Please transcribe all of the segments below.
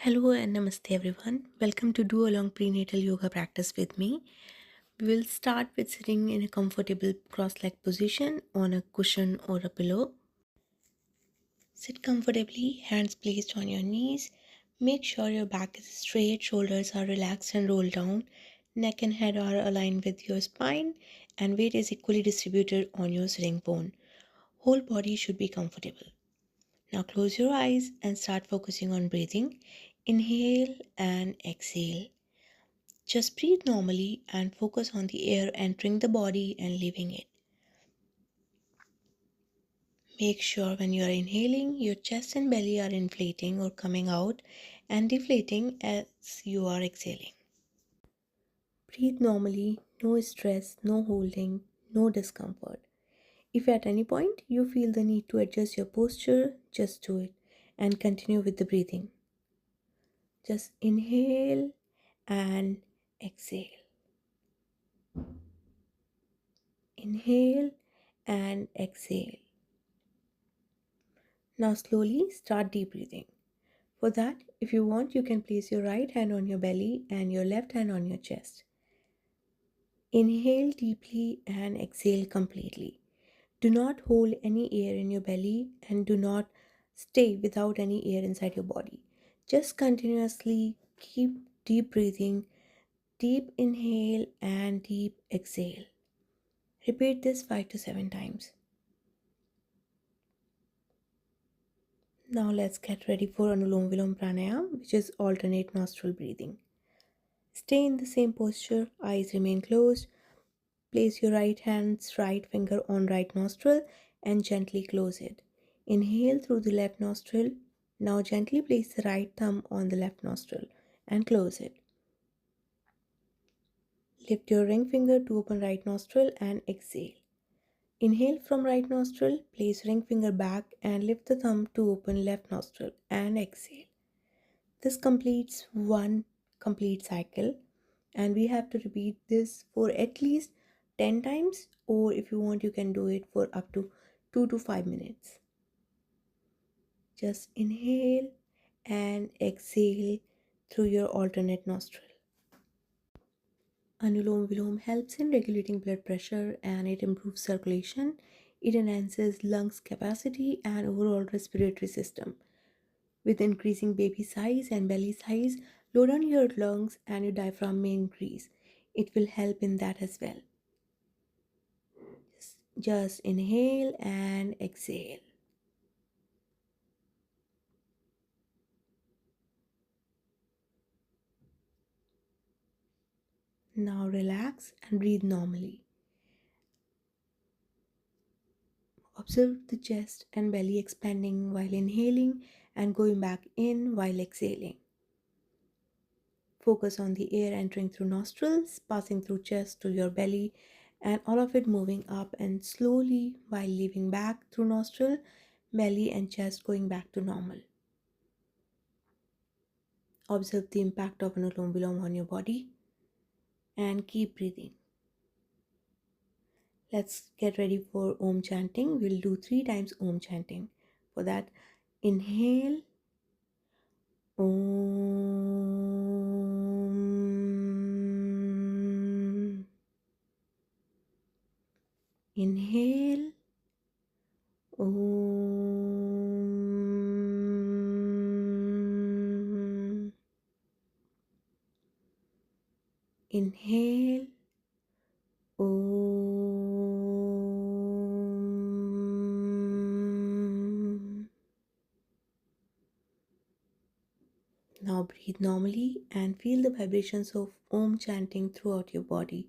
Hello and namaste everyone. Welcome to Do Along Prenatal Yoga Practice with me. We will start with sitting in a comfortable cross-legged position on a cushion or a pillow. Sit comfortably, hands placed on your knees. Make sure your back is straight, shoulders are relaxed and rolled down. Neck and head are aligned with your spine and weight is equally distributed on your sitting bone. Whole body should be comfortable. Now close your eyes and start focusing on breathing. Inhale and exhale. Just breathe normally and focus on the air entering the body and leaving it. Make sure when you are inhaling, your chest and belly are inflating or coming out and deflating as you are exhaling. Breathe normally, no stress, no holding, no discomfort. If at any point you feel the need to adjust your posture, just do it and continue with the breathing. Just inhale and exhale. Inhale and exhale. Now slowly start deep breathing. For that, if you want, you can place your right hand on your belly and your left hand on your chest. Inhale deeply and exhale completely. Do not hold any air in your belly and do not stay without any air inside your body. Just continuously keep deep breathing, deep inhale and deep exhale. Repeat this 5 to 7 times. Now let's get ready for Anulom Vilom Pranayam, which is alternate nostril breathing. Stay in the same posture, eyes remain closed. Place your right hand's right finger on right nostril and gently close it. Inhale through the left nostril. Now gently place the right thumb on the left nostril and close it. Lift your ring finger to open right nostril and exhale. Inhale from right nostril, place ring finger back and lift the thumb to open left nostril and exhale. This completes one complete cycle and we have to repeat this for at least 10 times, or if you want you can do it for up to 2 to 5 minutes. Just inhale and exhale through your alternate nostril. Anulom Vilom helps in regulating blood pressure and it improves circulation. It enhances lungs capacity and overall respiratory system. With increasing baby size and belly size, load on your lungs and your diaphragm may increase. It will help in that as well. Just inhale and exhale. Now relax and breathe normally. Observe the chest and belly expanding while inhaling and going back in while exhaling. Focus on the air entering through nostrils, passing through chest to your belly, and all of it moving up and slowly while leaving back through nostril, belly and chest going back to normal. Observe the impact of Anulom Vilom on your body and keep breathing. Let's get ready for Om chanting. We'll do 3 times Om chanting. For that, inhale Om. Inhale Om. Inhale Om. Now breathe normally and feel the vibrations of Om chanting throughout your body.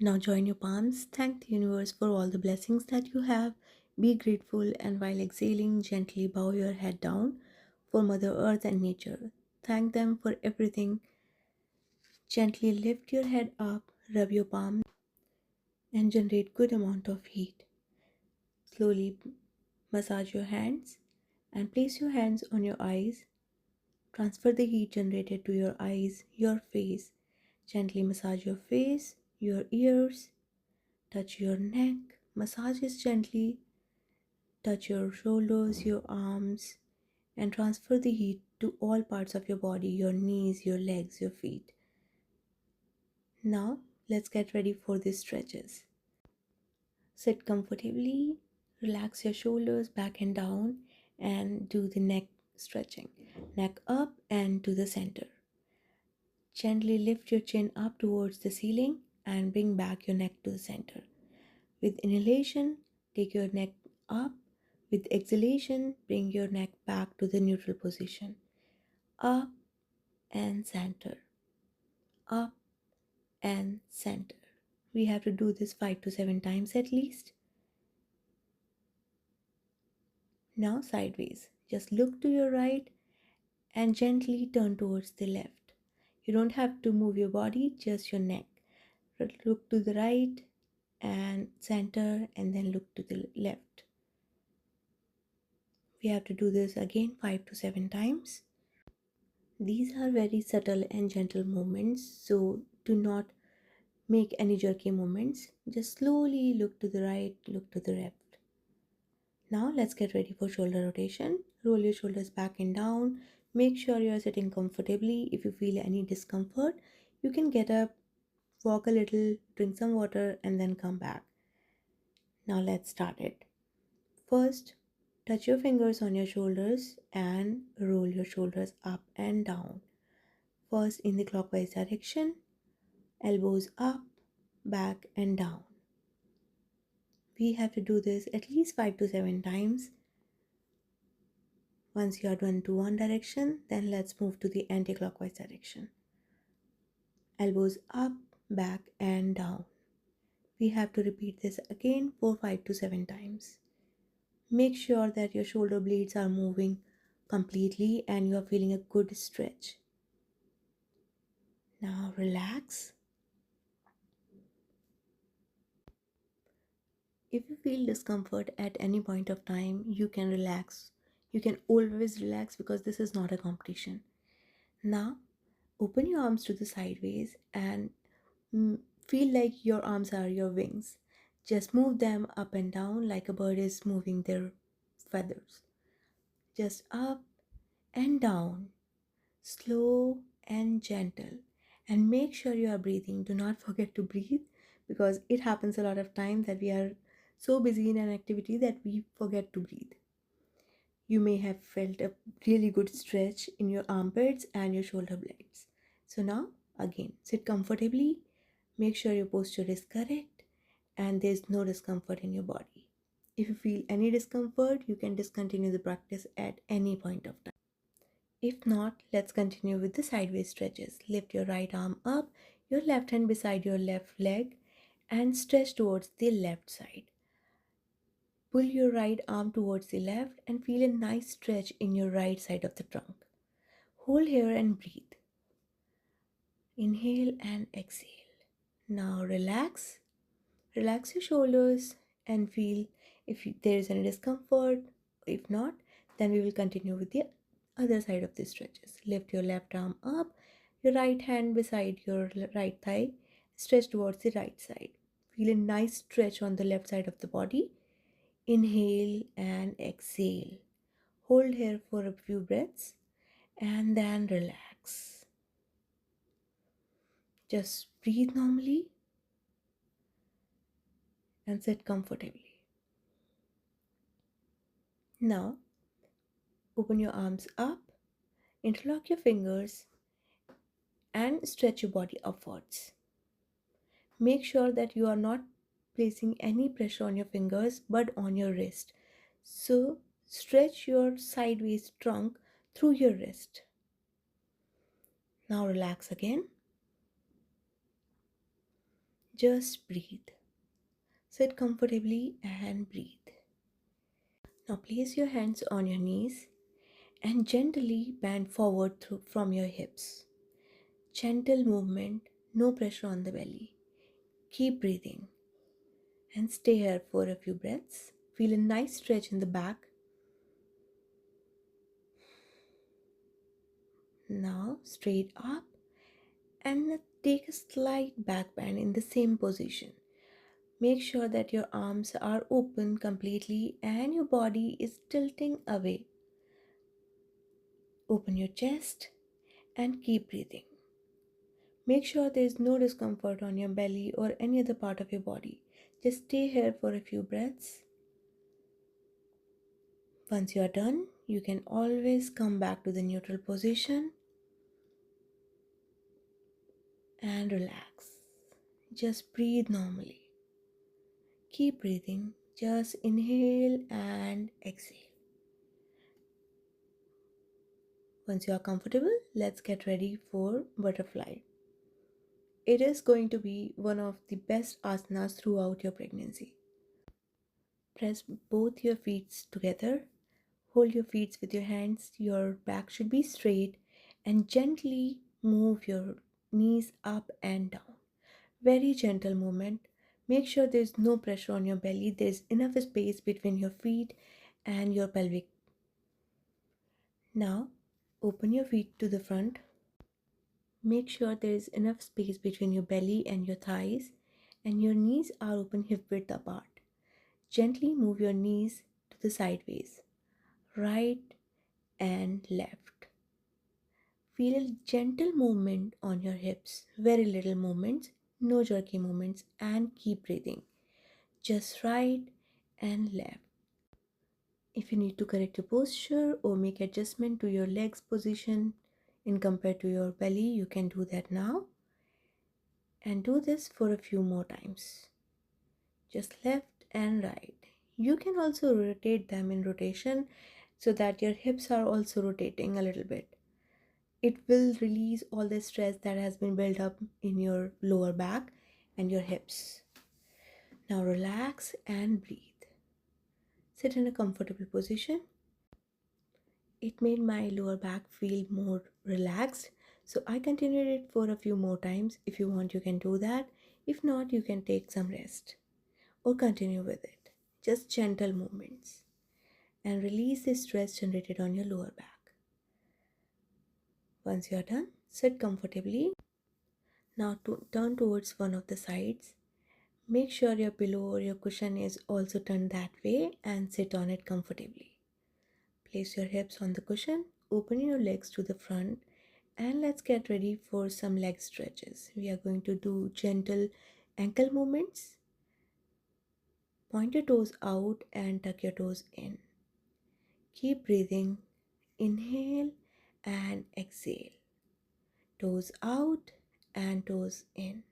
Now join your palms, thank the universe for all the blessings that you have. Be grateful and while exhaling, gently bow your head down for Mother Earth and nature. Thank them for everything. Gently lift your head up, rub your palms and generate good amount of heat. Slowly massage your hands and place your hands on your eyes. Transfer the heat generated to your eyes, your face. Gently massage your face, your ears, touch your neck, massage it gently, touch your shoulders, your arms, and transfer the heat to all parts of your body, your knees, your legs, your feet. Now, let's get ready for these stretches. Sit comfortably, relax your shoulders back and down, and do the neck stretching. Neck up and to the center. Gently lift your chin up towards the ceiling and bring back your neck to the center. With inhalation, take your neck up. With exhalation, bring your neck back to the neutral position. Up and center. Up and center. We have to do this 5 to 7 times at least. Now sideways. Just look to your right and gently turn towards the left. You don't have to move your body, just your neck. Look to the right and center and then look to the left. We have to do this again 5 to 7 times. These are very subtle and gentle movements, so do not make any jerky movements. Just slowly look to the right, look to the left. Now let's get ready for shoulder rotation. Roll your shoulders back and down. Make sure you are sitting comfortably. If you feel any discomfort, you can get up, walk a little, drink some water, and then come back. Now let's start it. First, touch your fingers on your shoulders and roll your shoulders up and down. First in the clockwise direction, elbows up, back and down. We have to do this at least 5 to 7 times. Once you are done to one direction, then let's move to the anti-clockwise direction. Elbows up, back and down. We have to repeat this again for 5 to 7 times. Make sure that your shoulder blades are moving completely and you are feeling a good stretch. Now relax. If you feel discomfort at any point of time, you can relax. You can always relax because this is not a competition. Now, open your arms to the sideways and feel like your arms are your wings. Just move them up and down like a bird is moving their feathers. Just up and down, slow and gentle. And make sure you are breathing. Do not forget to breathe because it happens a lot of time that we are so busy in an activity that we forget to breathe. You may have felt a really good stretch in your armpits and your shoulder blades. So now, again, sit comfortably. Make sure your posture is correct and there's no discomfort in your body. If you feel any discomfort, you can discontinue the practice at any point of time. If not, let's continue with the sideways stretches. Lift your right arm up, your left hand beside your left leg, and stretch towards the left side. Pull your right arm towards the left and feel a nice stretch in your right side of the trunk. Hold here and breathe. Inhale and exhale. Now relax. Relax your shoulders and feel if there is any discomfort. If not, then we will continue with the other side of the stretches. Lift your left arm up, your right hand beside your right thigh, stretch towards the right side. Feel a nice stretch on the left side of the body. Inhale and exhale. Hold here for a few breaths and then relax. Just breathe normally and sit comfortably. Now, open your arms up, interlock your fingers, and stretch your body upwards. Make sure that you are not placing any pressure on your fingers but on your wrist. So, stretch your sideways trunk through your wrist. Now, relax again. Just breathe. Sit comfortably and breathe. Now, place your hands on your knees and gently bend forward from your hips. Gentle movement, no pressure on the belly. Keep breathing and stay here for a few breaths. Feel a nice stretch in the back. Now straight up and take a slight back bend in the same position. Make sure that your arms are open completely and your body is tilting away. Open your chest and keep breathing. Make sure there is no discomfort on your belly or any other part of your body. Just stay here for a few breaths. Once you are done, you can always come back to the neutral position and relax. Just breathe normally. Keep breathing. Just inhale and exhale. Once you are comfortable, let's get ready for butterfly. It is going to be one of the best asanas throughout your pregnancy. Press both your feet together. Hold your feet with your hands. Your back should be straight and gently move your knees up and down. Very gentle movement. Make sure there's no pressure on your belly. There's enough space between your feet and your pelvic. Now, open your feet to the front. Make sure there is enough space between your belly and your thighs, and your knees are open hip width apart. Gently move your knees to the sideways, right and left. Feel a gentle movement on your hips, very little movements, no jerky movements, and keep breathing. Just right and left. If you need to correct your posture or make adjustment to your legs position in compared to your belly, you can do that now. And do this for a few more times. Just left and right. You can also rotate them in rotation so that your hips are also rotating a little bit. It will release all the stress that has been built up in your lower back and your hips. Now relax and breathe. Sit in a comfortable position. It made my lower back feel more relaxed, so I continued it for a few more times. If you want, you can do that. If not, you can take some rest or continue with it. Just gentle movements and release the stress generated on your lower back. Once you are done, sit comfortably. Now turn towards one of the sides. Make sure your pillow or your cushion is also turned that way and sit on it comfortably. Place your hips on the cushion, open your legs to the front, and let's get ready for some leg stretches. We are going to do gentle ankle movements. Point your toes out and tuck your toes in. Keep breathing. Inhale and exhale. Toes out and toes in.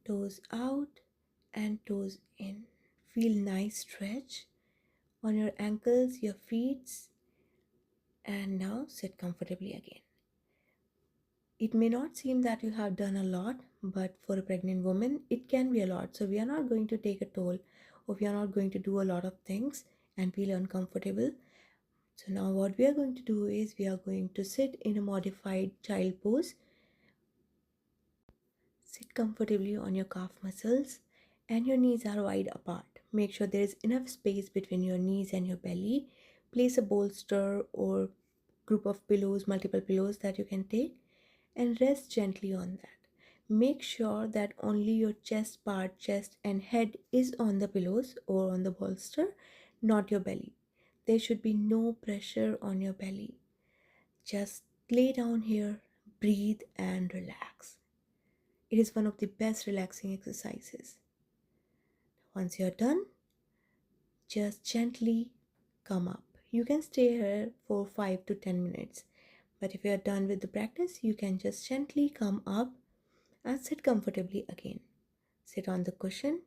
Toes out and toes in. Feel nice stretch on your ankles, your feet, and now sit comfortably again. It may not seem that you have done a lot, but for a pregnant woman, it can be a lot. So we are not going to take a toll, or we are not going to do a lot of things and feel uncomfortable. So now what we are going to do is we are going to sit in a modified child pose. Sit comfortably on your calf muscles and your knees are wide apart. Make sure there is enough space between your knees and your belly. Place a bolster or group of pillows, multiple pillows that you can take, and rest gently on that. Make sure that only your chest part, chest and head is on the pillows or on the bolster, not your belly. There should be no pressure on your belly. Just lay down here, breathe and relax. It is one of the best relaxing exercises. Once you're done, just gently come up. You can stay here for 5 to 10 minutes. But if you're done with the practice, you can just gently come up and sit comfortably again. Sit on the cushion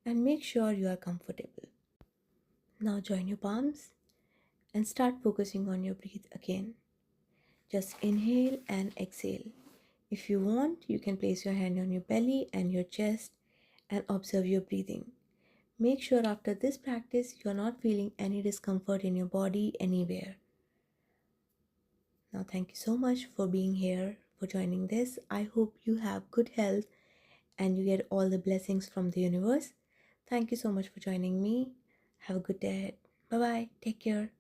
and make sure you are comfortable. Now join your palms and start focusing on your breath again. Just inhale and exhale. If you want, you can place your hand on your belly and your chest and observe your breathing. Make sure after this practice you are not feeling any discomfort in your body anywhere. Now thank you so much for being here, for joining this. I hope you have good health and you get all the blessings from the universe. Thank you so much for joining me. Have a good day. Bye bye. Take care.